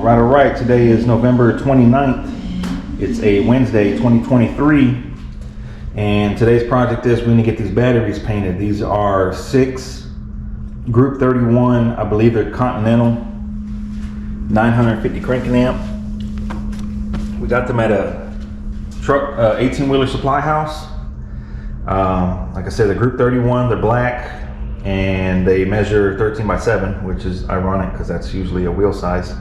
All right. Today is November 29th. It's a Wednesday, 2023. And today's project is we're going to get these batteries painted. These are 6 Group 31, I believe they're Continental, 950 cranking amp. We got them at a truck, 18-wheeler supply house. Like I said, the Group 31, they're black. And they measure 13 by 7, which is ironic because that's usually a wheel size.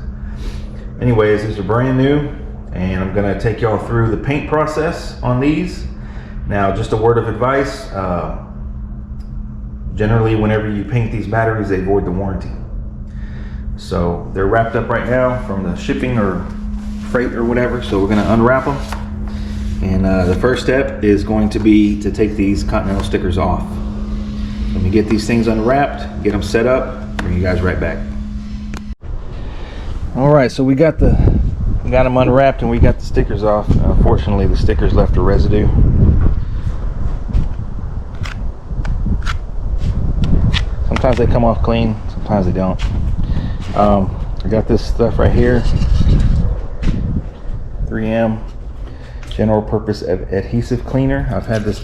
Anyways, these are brand new, and I'm gonna take y'all through the paint process on these. Now, just a word of advice, generally whenever you paint these batteries, they void the warranty. So they're wrapped up right now from the shipping or freight or whatever, so we're gonna unwrap them. And the first step is going to be to take these Continental stickers off. Let me get these things unwrapped, get them set up, bring you guys right back. All right, so we got them unwrapped and we got the stickers off. Unfortunately, the stickers left a residue. Sometimes they come off clean, sometimes they don't. I got this stuff right here, 3M general purpose adhesive cleaner. I've had this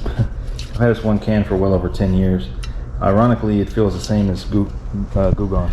one can for well over 10 years. Ironically, it feels the same as Goo Gone.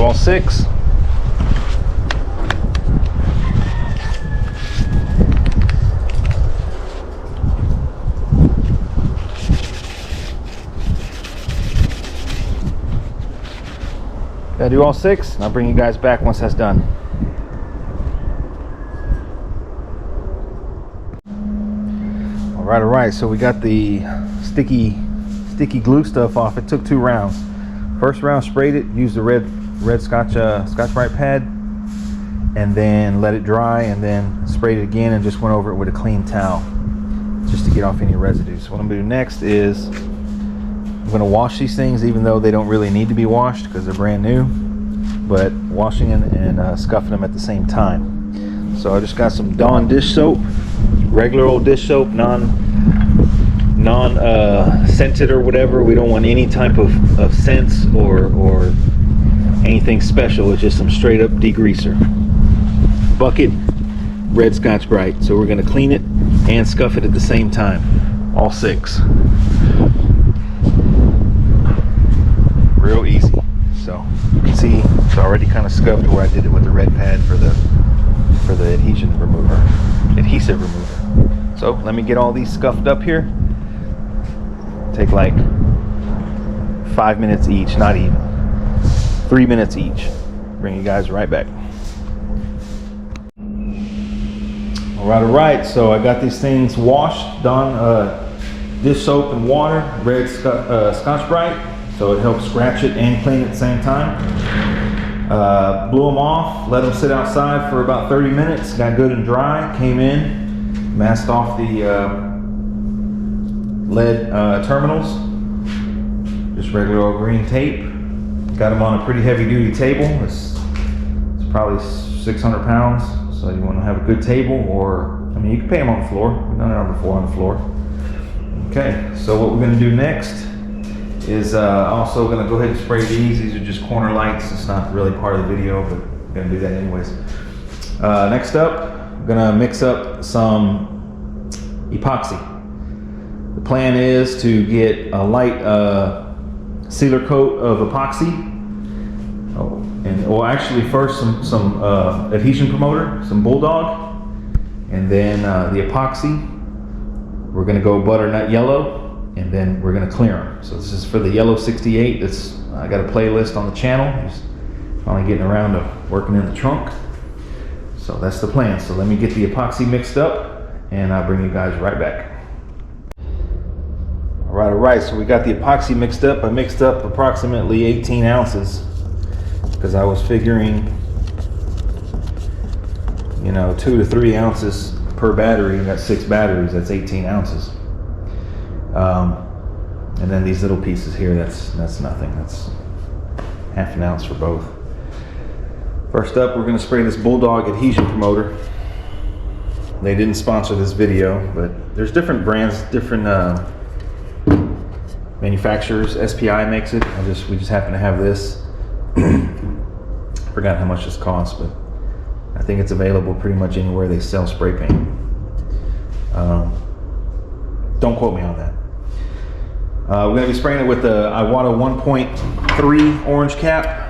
All 6. Gotta do all 6, and I'll bring you guys back once that's done. All right, so we got the sticky glue stuff off. It took 2 rounds. First round, sprayed it, used the red Scotch-Brite pad, and then let it dry, and then sprayed it again and just went over it with a clean towel just to get off any residue. So what I'm gonna do next is I'm gonna wash these things, even though they don't really need to be washed because they're brand new, but washing and scuffing them at the same time. So I just got some Dawn dish soap, regular old dish soap, non-scented or whatever. We don't want any type of scents or anything special. It's just some straight up degreaser. Bucket, red Scotch-Brite. So we're gonna clean it and scuff it at the same time. All 6. Real easy. So you can see it's already kind of scuffed where I did it with the red pad for the adhesion remover, adhesive remover. So let me get all these scuffed up here. Take like 5 minutes each, not even. 3 minutes each. Bring you guys right back. All right. So I got these things washed, done, dish soap and water, red Scotch-Brite, so it helps scratch it and clean it at the same time. Blew them off, let them sit outside for about 30 minutes, got good and dry, came in, masked off the lead terminals, just regular old green tape. Got them on a pretty heavy duty table. It's probably 600 pounds, so you want to have a good table, or I mean you can paint them on the floor. We've done it before on the floor. Okay, so what we're going to do next is also going to go ahead and spray these. These are just corner lights. It's not really part of the video, but we're going to do that anyways. Next up, I'm going to mix up some epoxy. The plan is to get a light sealer coat of epoxy. Actually first some adhesion promoter, some Bulldog, and then the epoxy. We're going to go butternut yellow, and then we're going to clear them. So this is for the yellow 68. I got a playlist on the channel. Just finally getting around to working in the trunk. So that's the plan. So let me get the epoxy mixed up, and I'll bring you guys right back. All right. So we got the epoxy mixed up. I mixed up approximately 18 ounces because I was figuring you know, 2 to 3 ounces per battery. You got 6 batteries, that's 18 ounces. And then these little pieces here, that's nothing. That's half an ounce for both. First up, we're gonna spray this Bulldog adhesion promoter. They didn't sponsor this video, but there's different brands, different manufacturers. SPI makes it. We just happen to have this. Forgot how much this costs, but I think it's available pretty much anywhere they sell spray paint. Don't quote me on that. We're going to be spraying it with the Iwata 1.3 orange cap.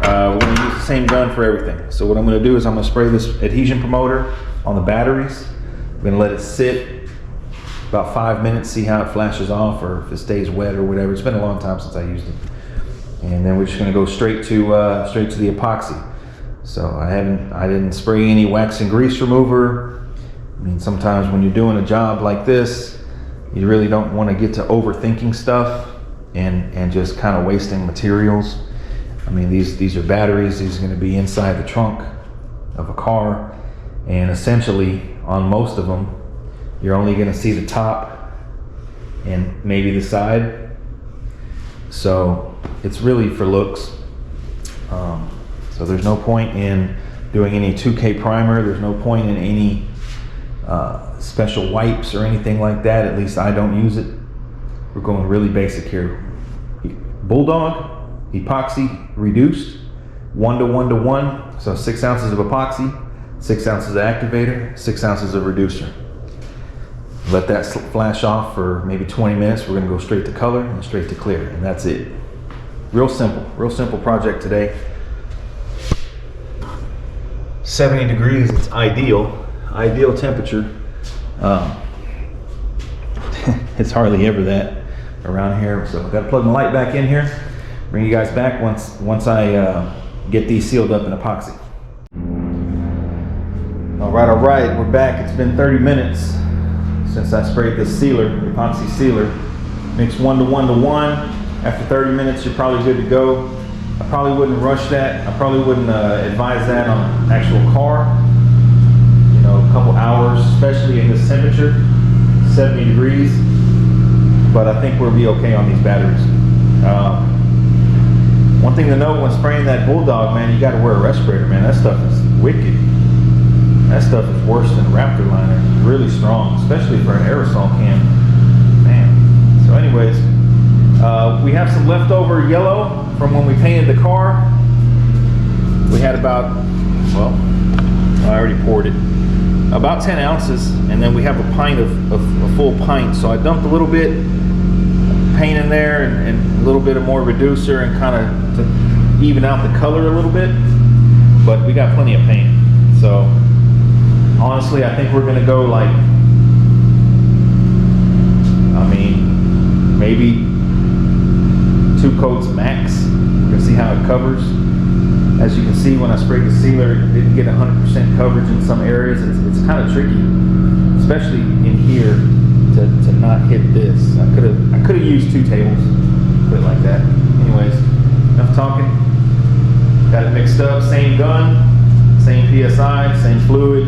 We're going to use the same gun for everything. So what I'm going to do is I'm going to spray this adhesion promoter on the batteries. I'm going to let it sit about 5 minutes, see how it flashes off or if it stays wet or whatever. It's been a long time since I used it. And then we're just going to go straight to the epoxy. So I didn't spray any wax and grease remover. I mean, sometimes when you're doing a job like this, you really don't want to get to overthinking stuff and just kind of wasting materials. I mean, these are batteries. These are going to be inside the trunk of a car, and essentially on most of them, you're only going to see the top and maybe the side. So it's really for looks. So there's no point in doing any 2K primer. There's no point in any special wipes or anything like that. At least I don't use it. We're going really basic here. Bulldog epoxy reduced 1 to 1 to 1. So 6 ounces of epoxy, 6 ounces of activator, 6 ounces of reducer. Let that flash off for maybe 20 minutes. We're going to go straight to color and straight to clear, and that's it. Real simple project today. 70 degrees, it's ideal temperature. It's hardly ever that around here, so I've got to plug my light back in here. Bring you guys back once I get these sealed up in epoxy. All right, we're back. It's been 30 minutes since I sprayed this sealer, epoxy sealer. Mix 1 to 1 to 1. After 30 minutes, you're probably good to go. I probably wouldn't rush that. I probably wouldn't advise that on an actual car. You know, a couple hours, especially in this temperature, 70 degrees. But I think we'll be okay on these batteries. One thing to note when spraying that Bulldog, man, you got to wear a respirator, man. That stuff is wicked. That stuff is worse than Raptor liner. It's really strong, especially for an aerosol can. Man. So anyways, we have some leftover yellow from when we painted the car. We had about, well, I already poured it, about 10 ounces, and then we have a pint of a full pint. So I dumped a little bit paint in there and a little bit of more reducer and kind of to even out the color a little bit, but we got plenty of paint. So honestly, I think we're gonna go like, I mean, maybe 2 coats max. We're gonna see how it covers. As you can see, when I sprayed the sealer, it didn't get 100% coverage in some areas. It's kind of tricky, especially in here, to not hit this. I could have used 2 tables, put it like that. Anyways, enough talking. Got it mixed up. Same gun, same PSI, same fluid,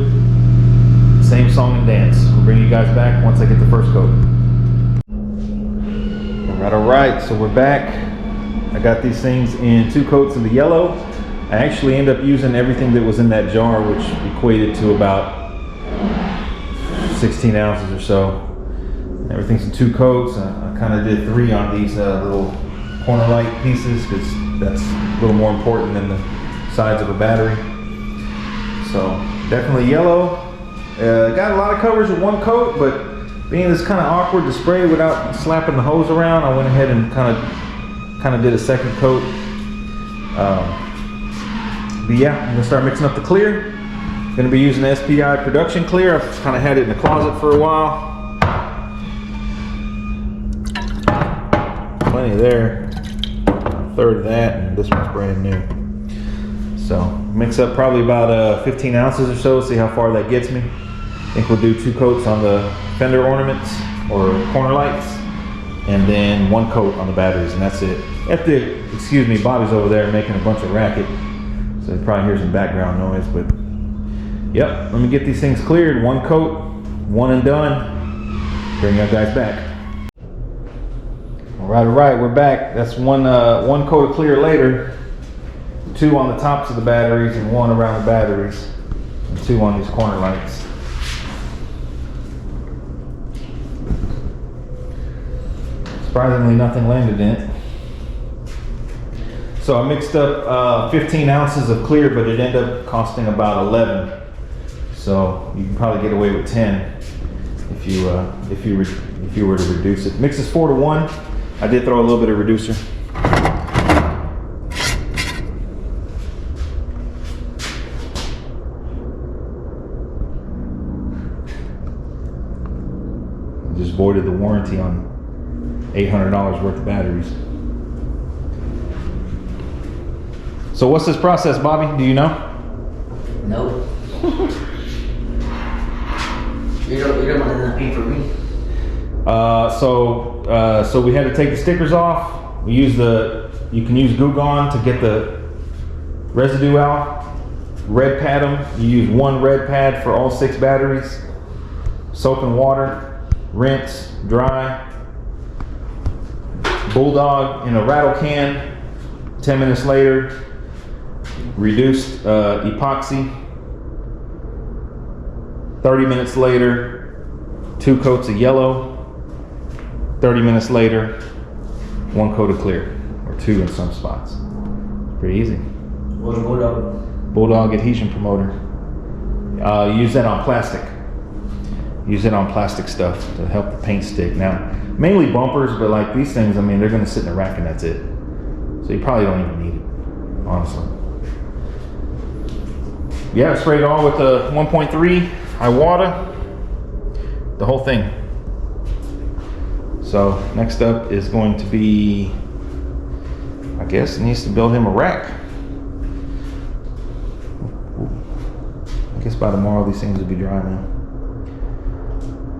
same song and dance. We'll bring you guys back once I get the first coat. All right, so we're back. I got these things in 2 coats of the yellow. I actually ended up using everything that was in that jar, which equated to about 16 ounces or so. Everything's in 2 coats. I kind of did 3 on these little corner light pieces because that's a little more important than the sides of a battery. So definitely yellow. Got a lot of coverage with 1 coat, but being it's kind of awkward to spray without slapping the hose around, I went ahead and kind of did a 2nd coat. But yeah, I'm gonna start mixing up the clear. Gonna be using the SPI production clear. I've kind of had it in the closet for a while. Plenty there. A third of that, and this one's brand new. So mix up probably about 15 ounces or so. See how far that gets me. I think we'll do 2 coats on the fender ornaments or corner lights, and then 1 coat on the batteries, and that's it. Excuse me, Bobby's over there making a bunch of racket. So you probably hear some background noise, but yep, let me get these things cleared. One coat, one and done. Bring you guys back. All right, we're back. That's one coat of clear later. 2 on the tops of the batteries and 1 around the batteries. And 2 on these corner lights. Surprisingly, nothing landed in it. So I mixed up 15 ounces of clear, but it ended up costing about 11. So you can probably get away with 10 if you were to reduce it. Mix is 4-to-1. I did throw a little bit of reducer. Just voided the warranty on $800 worth of batteries. So what's this process, Bobby? Do you know? Nope. You don't want to pay for me. So we had to take the stickers off. We use you can use Goo Gone to get the residue out. Red pad them. You use 1 red pad for all 6 batteries. Soap and water. Rinse, dry. Bulldog in a rattle can. 10 minutes later, reduced epoxy. 30 minutes later, 2 coats of yellow. 30 minutes later, 1 coat of clear, or 2 in some spots. Pretty easy. What's a Bulldog? Bulldog adhesion promoter. Use that on plastic. Use it on plastic stuff to help the paint stick. Now, mainly bumpers, but like these things, I mean, they're gonna sit in a rack and that's it. So you probably don't even need it, honestly. Yeah, I sprayed it all with the 1.3 Iwata, the whole thing. So next up is going to be, I guess it needs to build him a rack. I guess by tomorrow these things will be dry now.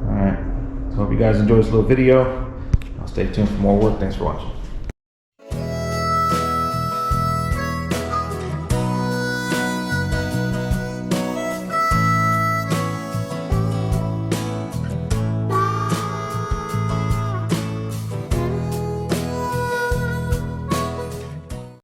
Alright, so hope you guys enjoyed this little video. I'll stay tuned for more work. Thanks for watching.